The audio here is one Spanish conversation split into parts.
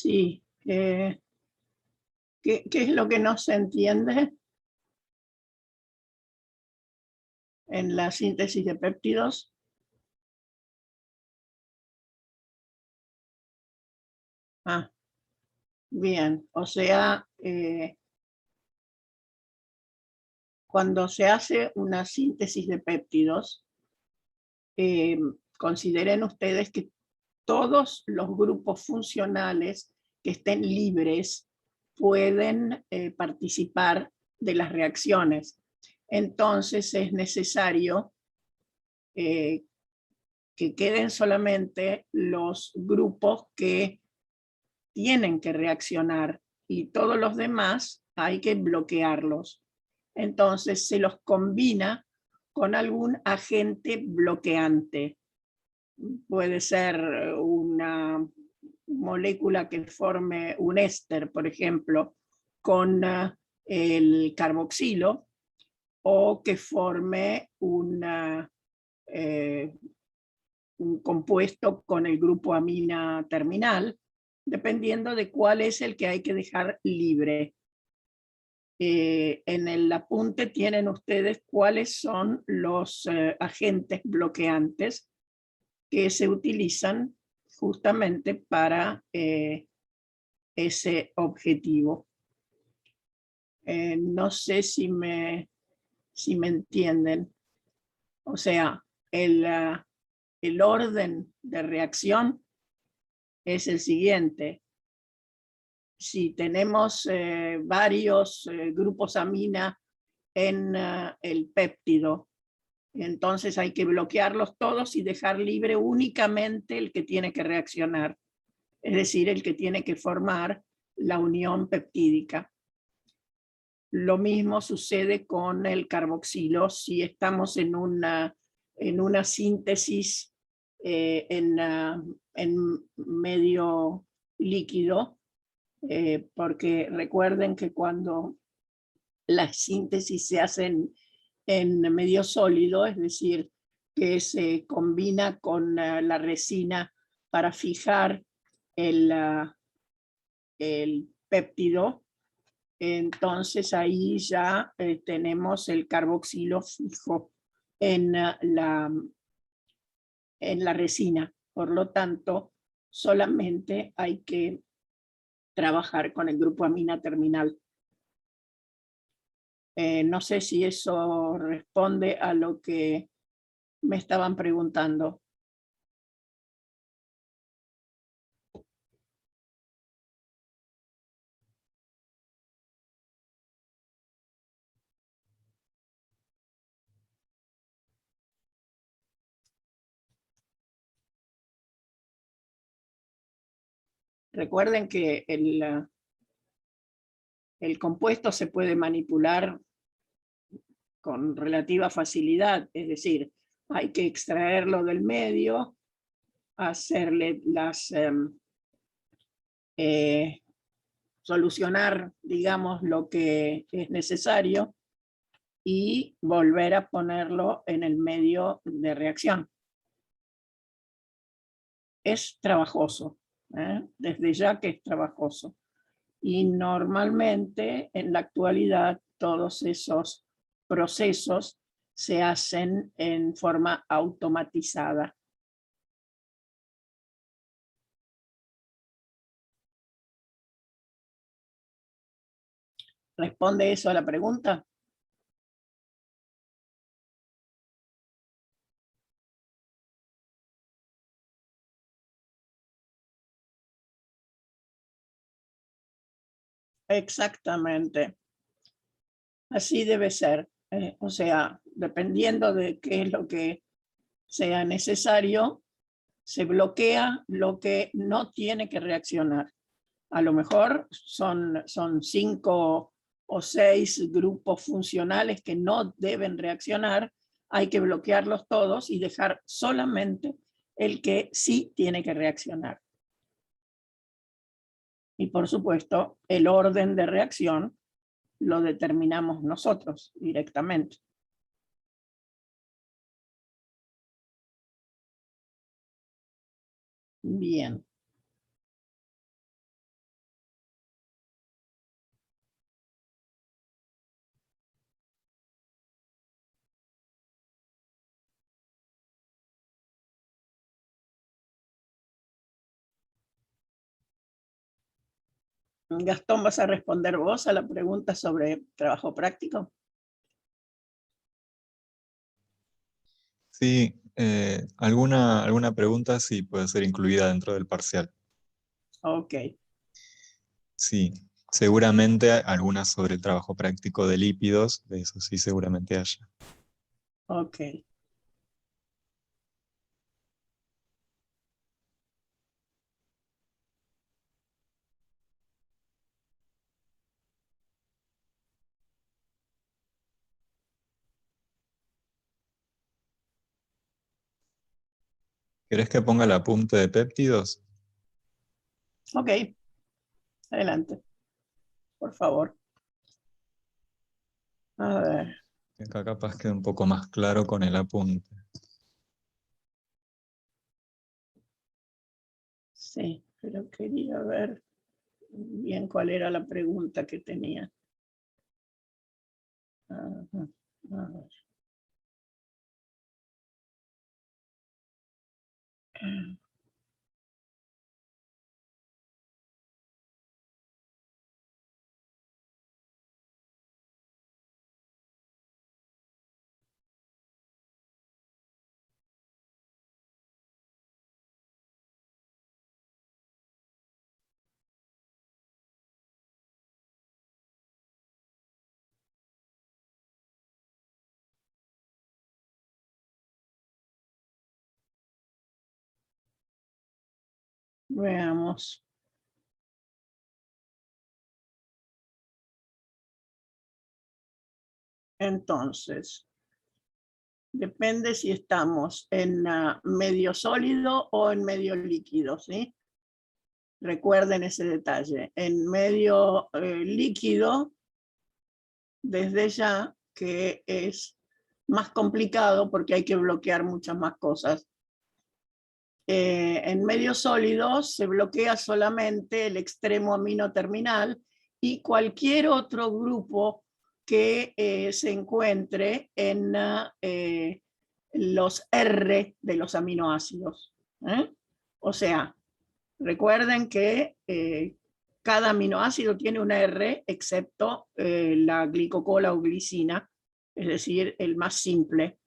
Sí. ¿Qué es lo que no se entiende en la síntesis de péptidos? Ah, bien. O sea, cuando se hace una síntesis de péptidos, eh, consideren ustedes que todos los grupos funcionales que estén libres pueden participar de las reacciones. Entonces es necesario que queden solamente los grupos que tienen que reaccionar y todos los demás hay que bloquearlos. Entonces se los combina con algún agente bloqueante. Puede ser una molécula que forme un éster, por ejemplo, con el carboxilo, o que forme un compuesto con el grupo amina terminal, dependiendo de cuál es el que hay que dejar libre. En el apunte tienen ustedes cuáles son los agentes bloqueantes que se utilizan justamente para ese objetivo. No sé si me entienden. O sea, el orden de reacción es el siguiente. Si tenemos varios grupos amina en el péptido, entonces hay que bloquearlos todos y dejar libre únicamente el que tiene que reaccionar, es decir, el que tiene que formar la unión peptídica. Lo mismo sucede con el carboxilo. Si estamos en una síntesis en medio líquido, porque recuerden que cuando las síntesis se hacen en medio sólido, es decir, que se combina con la resina para fijar el péptido, entonces ahí ya tenemos el carboxilo fijo en en la resina. Por lo tanto, solamente hay que trabajar con el grupo amina terminal. No sé si eso responde a lo que me estaban preguntando. Recuerden que el compuesto se puede manipular con relativa facilidad, es decir, hay que extraerlo del medio, hacerle solucionar, digamos, lo que es necesario y volver a ponerlo en el medio de reacción. Es trabajoso, desde ya que es trabajoso. Y normalmente en la actualidad todos esos procesos se hacen en forma automatizada. ¿Responde eso a la pregunta? Exactamente. Así debe ser. O sea, dependiendo de qué es lo que sea necesario, se bloquea lo que no tiene que reaccionar. A lo mejor son 5 o 6 grupos funcionales que no deben reaccionar. Hay que bloquearlos todos y dejar solamente el que sí tiene que reaccionar. Y por supuesto, el orden de reacción lo determinamos nosotros directamente. Bien. Gastón, ¿vas a responder vos a la pregunta sobre trabajo práctico? Sí, alguna pregunta sí puede ser incluida dentro del parcial. Ok, Sí, seguramente algunas sobre el trabajo práctico de lípidos, de eso sí seguramente haya. ok. ¿Querés que ponga el apunte de péptidos? Ok, adelante, por favor. A ver, Que acá capaz quede un poco más claro con el apunte. sí, pero quería ver bien cuál era la pregunta que tenía. Ajá, a ver. Veamos. Entonces, depende si estamos en medio sólido o en medio líquido, ¿sí? Recuerden ese detalle. En medio líquido, desde ya que es más complicado porque hay que bloquear muchas más cosas. En medio sólido se bloquea solamente el extremo amino terminal y cualquier otro grupo que se encuentre en los R de los aminoácidos. O sea, recuerden que cada aminoácido tiene una R, excepto la glicocola o glicina, es decir, el más simple.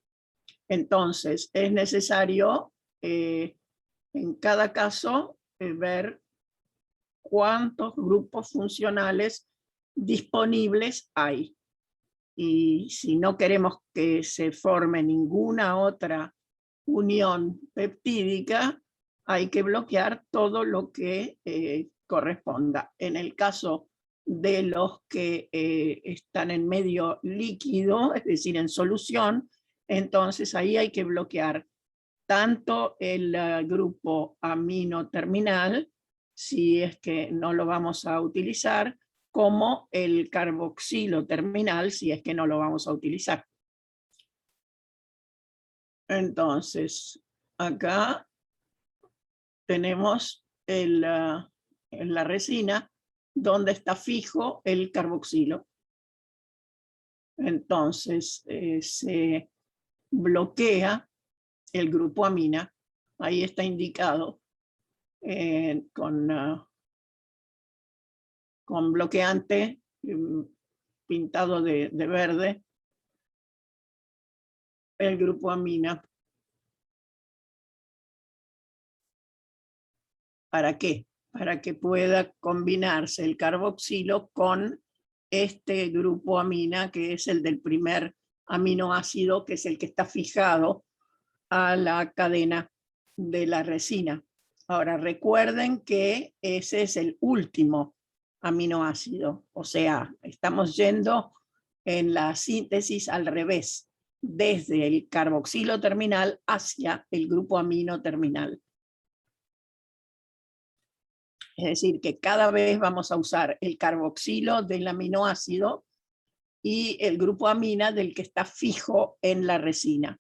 Entonces, es necesario en cada caso ver cuántos grupos funcionales disponibles hay. Y si no queremos que se forme ninguna otra unión peptídica, hay que bloquear todo lo que corresponda. En el caso de los que están en medio líquido, es decir, en solución, entonces ahí hay que bloquear tanto el grupo amino terminal, si es que no lo vamos a utilizar, como el carboxilo terminal, si es que no lo vamos a utilizar. Entonces, acá tenemos en la resina donde está fijo el carboxilo. Entonces, se bloquea el grupo amina, ahí está indicado con bloqueante pintado de verde, el grupo amina. ¿Para qué? Para que pueda combinarse el carboxilo con este grupo amina, que es el del primer aminoácido, que es el que está fijado a la cadena de la resina. Ahora, recuerden que ese es el último aminoácido, o sea, estamos yendo en la síntesis al revés, desde el carboxilo terminal hacia el grupo amino terminal. Es decir, que cada vez vamos a usar el carboxilo del aminoácido y el grupo amina del que está fijo en la resina.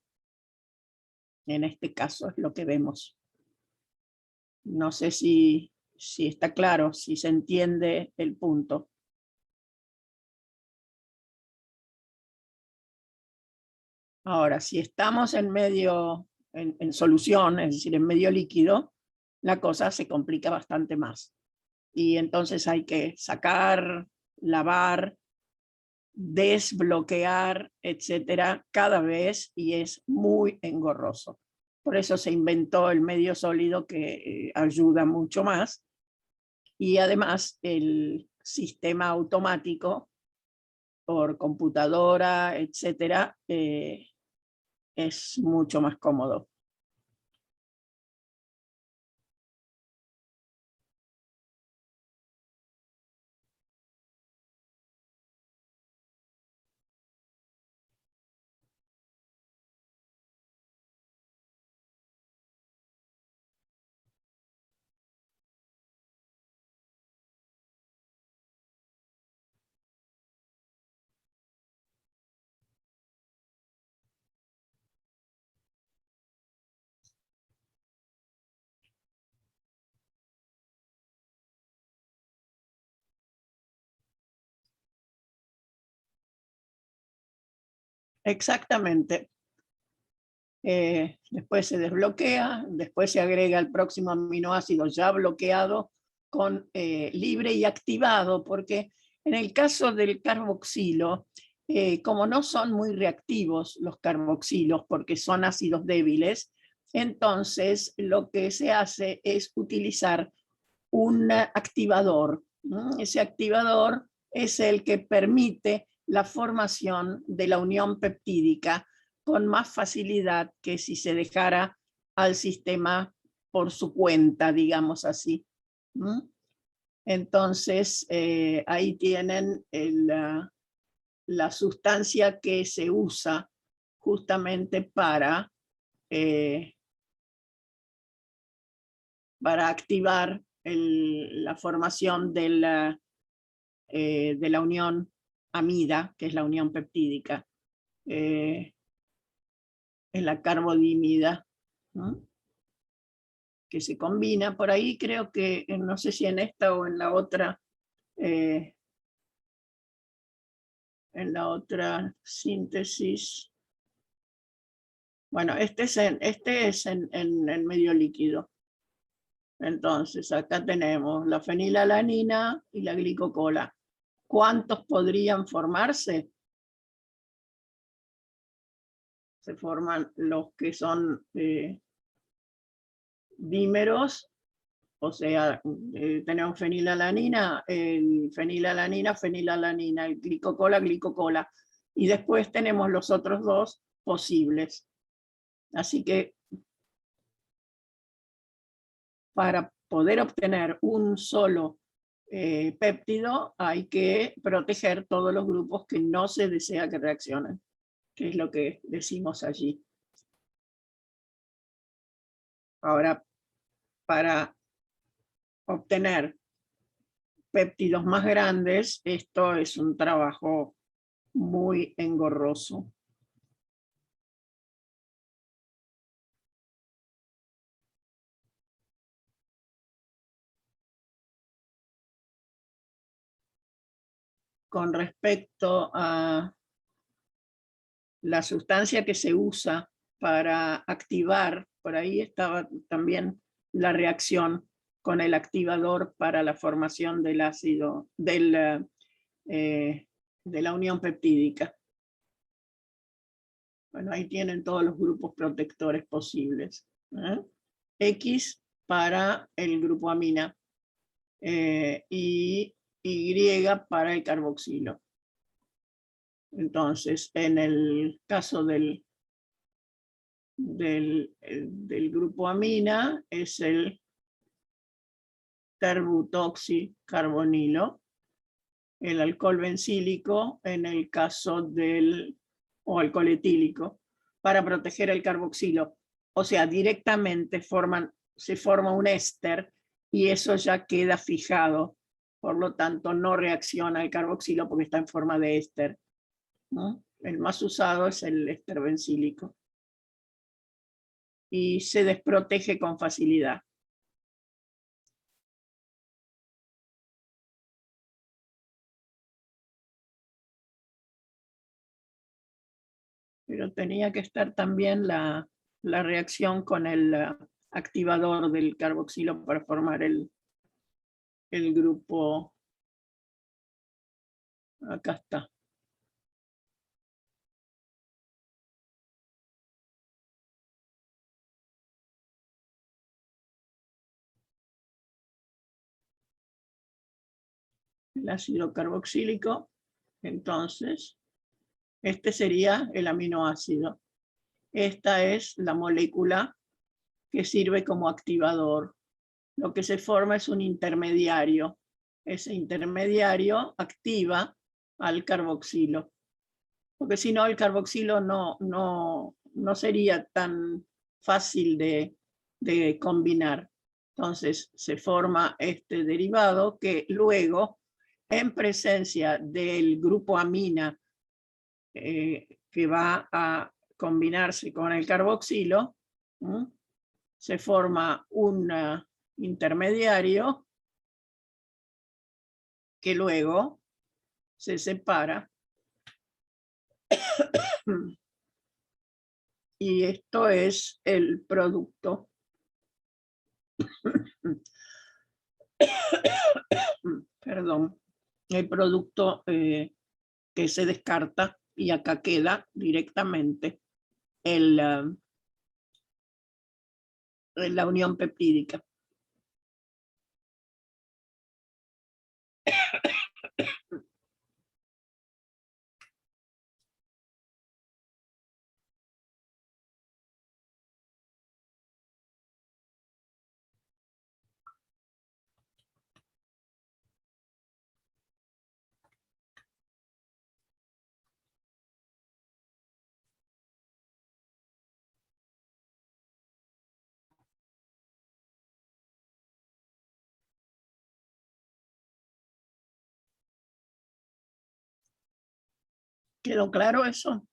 En este caso es lo que vemos. No sé si está claro, si se entiende el punto. Ahora, si estamos en medio, en solución, es decir, en medio líquido, la cosa se complica bastante más. y entonces hay que sacar, lavar, desbloquear, etcétera, cada vez, y es muy engorroso. Por eso se inventó el medio sólido, que ayuda mucho más, y además el sistema automático por computadora, etcétera, es mucho más cómodo. Exactamente. Después se desbloquea, después se agrega el próximo aminoácido ya bloqueado con libre y activado, porque en el caso del carboxilo, como no son muy reactivos los carboxilos porque son ácidos débiles, entonces lo que se hace es utilizar un activador. Ese activador es el que permite la formación de la unión peptídica con más facilidad que si se dejara al sistema por su cuenta, digamos así. Entonces, ahí tienen la sustancia que se usa justamente para activar la formación de la unión amida, que es la unión peptídica. Es la carbodimida, ¿no? Que se combina por ahí, creo que, no sé si en esta o en la otra síntesis. Bueno, este es en medio líquido. Entonces, acá tenemos la fenilalanina y la glicocola. ¿Cuántos podrían formarse? Se forman los que son dímeros, o sea, tenemos fenilalanina, fenilalanina, el glicocola, y después tenemos los otros dos posibles. Así que para poder obtener un solo péptido hay que proteger todos los grupos que no se desea que reaccionen, que es lo que decimos allí. Ahora, para obtener péptidos más grandes, esto es un trabajo muy engorroso. Con respecto a la sustancia que se usa para activar, por ahí estaba también la reacción con el activador para la formación del ácido, de la unión peptídica. Bueno, ahí tienen todos los grupos protectores posibles. X para el grupo amina y Y para el carboxilo. Entonces, en el caso del grupo amina es el terbutoxicarbonilo, el alcohol bencílico en el caso o alcohol etílico, para proteger el carboxilo. O sea, directamente se forma un éster y eso ya queda fijado. Por lo tanto, no reacciona el carboxilo porque está en forma de éster, ¿no? El más usado es el éster bencílico. Y se desprotege con facilidad. Pero tenía que estar también la reacción con el activador del carboxilo para formar el grupo, acá está. El ácido carboxílico, entonces, este sería el aminoácido. Esta es la molécula que sirve como activador. Lo que se forma es un intermediario. Ese intermediario activa al carboxilo. Porque si no, el carboxilo no sería tan fácil de combinar. Entonces se forma este derivado que luego, en presencia del grupo amina que va a combinarse con el carboxilo, se forma un intermediario que luego se separa y esto es el producto. Perdón, el producto que se descarta y acá queda directamente la unión peptídica. ¿Quedó claro eso?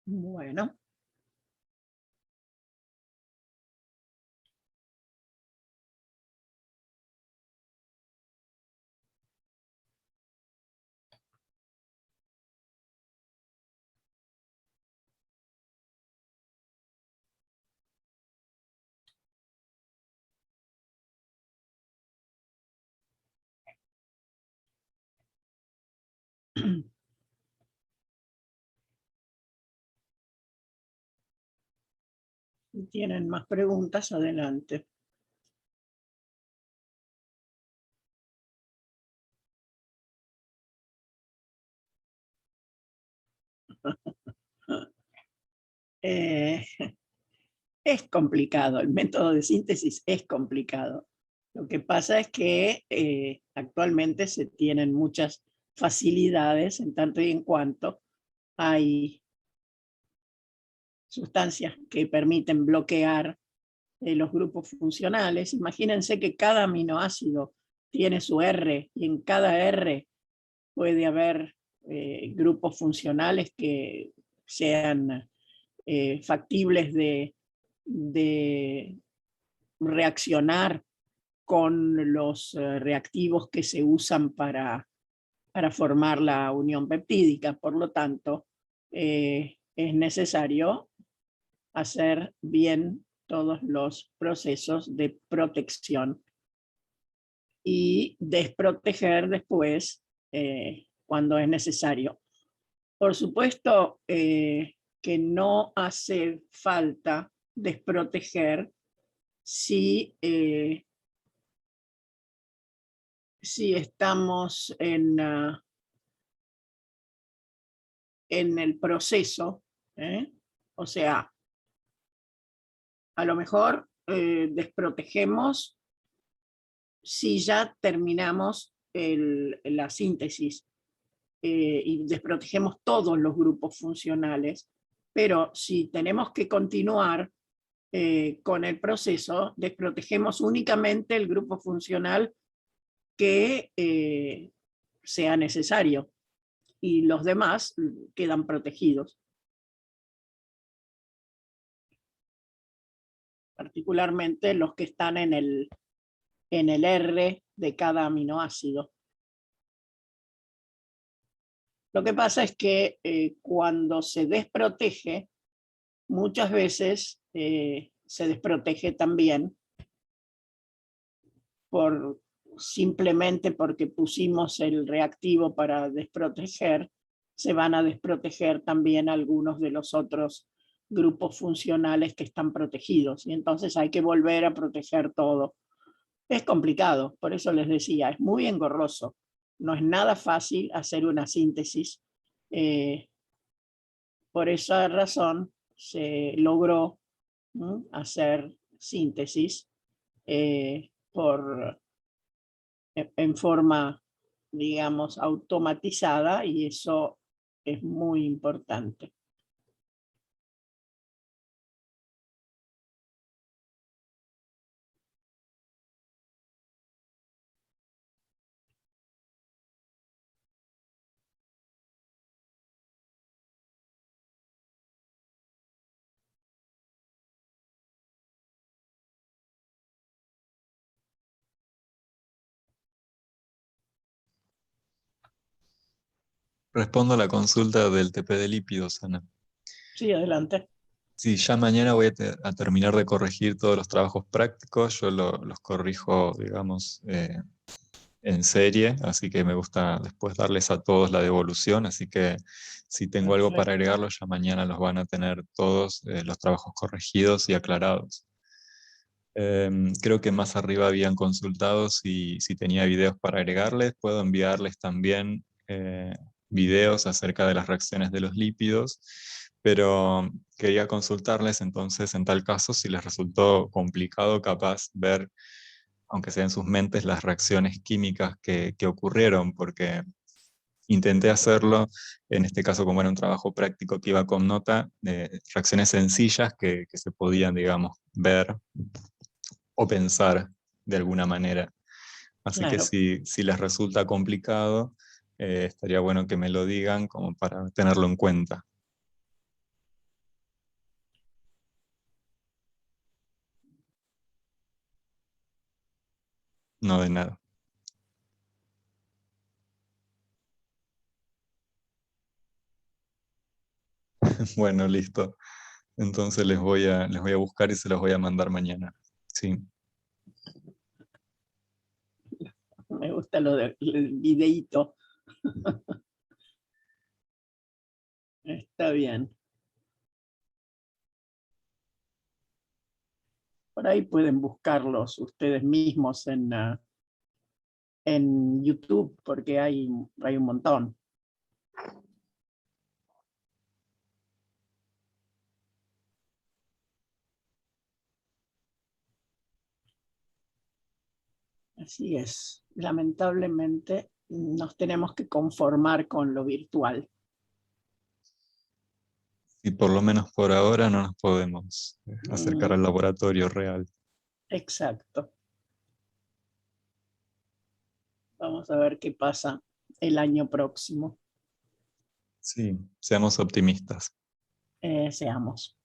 Bueno. Si tienen más preguntas, adelante. Es complicado, el método de síntesis es complicado. Lo que pasa es que actualmente se tienen muchas facilidades en tanto y en cuanto hay sustancias que permiten bloquear los grupos funcionales. Imagínense que cada aminoácido tiene su R y en cada R puede haber grupos funcionales que sean factibles de reaccionar con los reactivos que se usan para formar la unión peptídica. Por lo tanto, es necesario hacer bien todos los procesos de protección y desproteger después cuando es necesario. Por supuesto que no hace falta desproteger si estamos en el proceso, o sea, a lo mejor desprotegemos si ya terminamos la síntesis y desprotegemos todos los grupos funcionales, pero si tenemos que continuar con el proceso, desprotegemos únicamente el grupo funcional que sea necesario y los demás quedan protegidos. Particularmente los que están en el R de cada aminoácido. Lo que pasa es que cuando se desprotege, muchas veces se desprotege también simplemente porque pusimos el reactivo para desproteger, se van a desproteger también algunos de los otros grupos funcionales que están protegidos, y entonces hay que volver a proteger todo. Es complicado, por eso les decía, es muy engorroso. No es nada fácil hacer una síntesis. Por esa razón se logró hacer síntesis en forma, digamos, automatizada, y eso es muy importante. Respondo a la consulta del TP de lípidos, Ana. Sí, adelante. Sí, ya mañana voy a terminar de corregir todos los trabajos prácticos. Yo los corrijo, digamos, en serie, así que me gusta después darles a todos la devolución, así que si tengo algo para Perfecto. agregarlos, ya mañana los van a tener todos los trabajos corregidos y aclarados. Creo que más arriba habían consultado si tenía videos para agregarles. Puedo enviarles también videos acerca de las reacciones de los lípidos, pero quería consultarles entonces en tal caso si les resultó complicado capaz ver, aunque sea en sus mentes, las reacciones químicas que ocurrieron, porque intenté hacerlo, en este caso como era un trabajo práctico que iba con nota, de reacciones sencillas que se podían, digamos, ver o pensar de alguna manera. Así que Claro. si les resulta complicado, estaría bueno que me lo digan como para tenerlo en cuenta. No de nada. Bueno, listo. Entonces les voy a buscar y se los voy a mandar mañana. Sí. Me gusta lo del videíto. Está bien. Por ahí pueden buscarlos ustedes mismos en YouTube, porque hay un montón. Así es. Lamentablemente nos tenemos que conformar con lo virtual. Y por lo menos por ahora no nos podemos acercar al laboratorio real. Exacto. Vamos a ver qué pasa el año próximo. Sí, seamos optimistas. Seamos.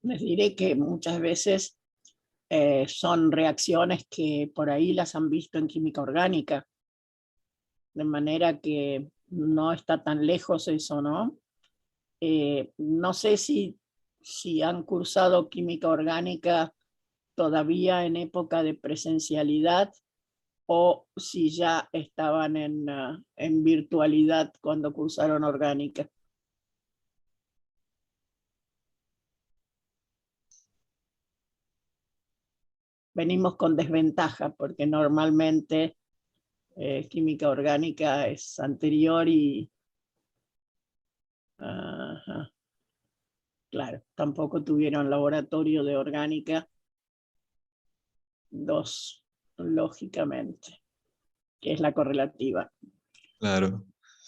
Les diré que muchas veces son reacciones que por ahí las han visto en química orgánica, de manera que no está tan lejos eso, ¿no? No sé si han cursado química orgánica todavía en época de presencialidad, o si ya estaban en virtualidad cuando cursaron orgánica. Venimos con desventaja porque normalmente química orgánica es anterior y ajá, claro, tampoco tuvieron laboratorio de orgánica 2, lógicamente, que es la correlativa. Claro.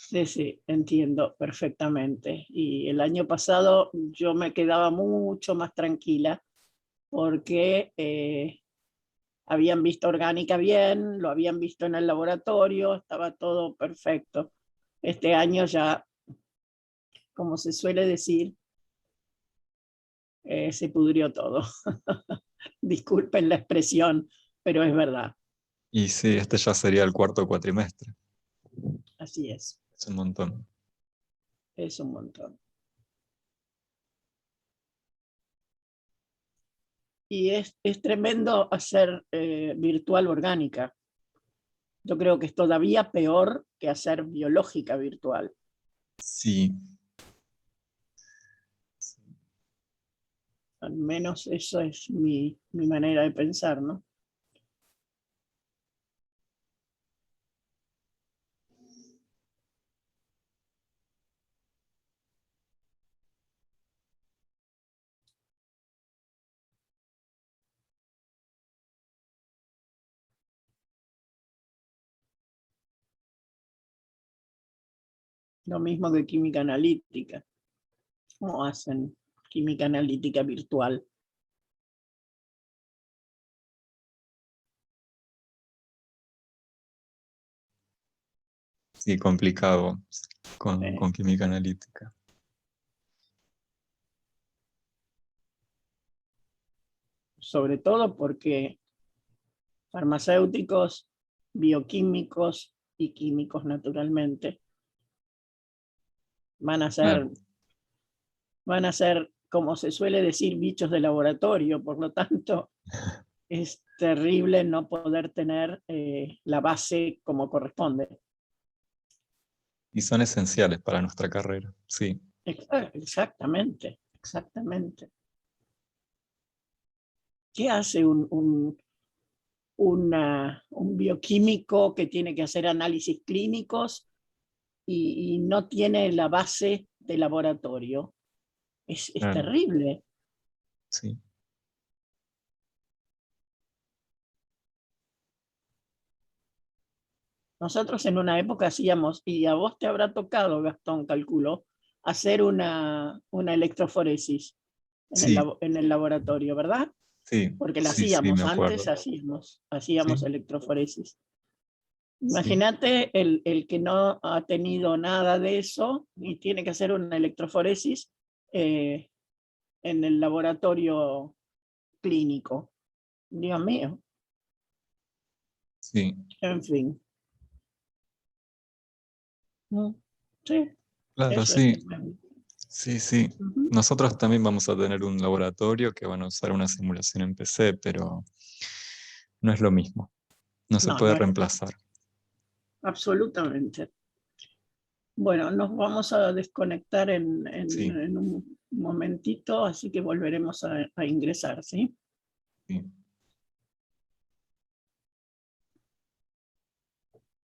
Sí, sí, entiendo perfectamente. Y el año pasado yo me quedaba mucho más tranquila porque habían visto orgánica bien, lo habían visto en el laboratorio, estaba todo perfecto. Este año ya, como se suele decir, se pudrió todo. Disculpen la expresión, pero es verdad, Y sí, este ya sería el cuarto cuatrimestre. así Es un montón. es un montón. Y es tremendo hacer virtual orgánica. Yo creo que es todavía peor que hacer biológica virtual. Sí. Al menos eso es mi manera de pensar, ¿no? Lo mismo que química analítica. ¿Cómo hacen química analítica virtual? Sí, complicado con química analítica. Sobre todo porque farmacéuticos, bioquímicos y químicos naturalmente van a Claro. ser, como se suele decir, bichos de laboratorio. Por lo tanto, es terrible no poder tener la base como corresponde. Y son esenciales para nuestra carrera. Sí. Exactamente, exactamente. ¿Qué hace un bioquímico que tiene que hacer análisis clínicos y no tiene la base de laboratorio? Es Claro. terrible. Sí. Nosotros en una época hacíamos, y a vos te habrá tocado, Gastón, calculo, hacer una electroforesis Sí, en el laboratorio, ¿verdad? sí, Porque la sí, sí, me hacíamos, antes acuerdo. hacíamos Sí, electroforesis. sí, Imagínate el que no ha tenido nada de eso y tiene que hacer una electroforesis eh, en el laboratorio clínico. Dios mío, sí. en fin. Sí, Claro, eso es sí. tremendo. Sí, sí. Ujú. Nosotros también vamos a tener un laboratorio que van a usar una simulación en PC, pero no es lo mismo. No se No, puede no es reemplazar. absolutamente. Bueno, nos vamos a desconectar Sí, en un momentito, así que volveremos a ingresar, ¿sí? sí.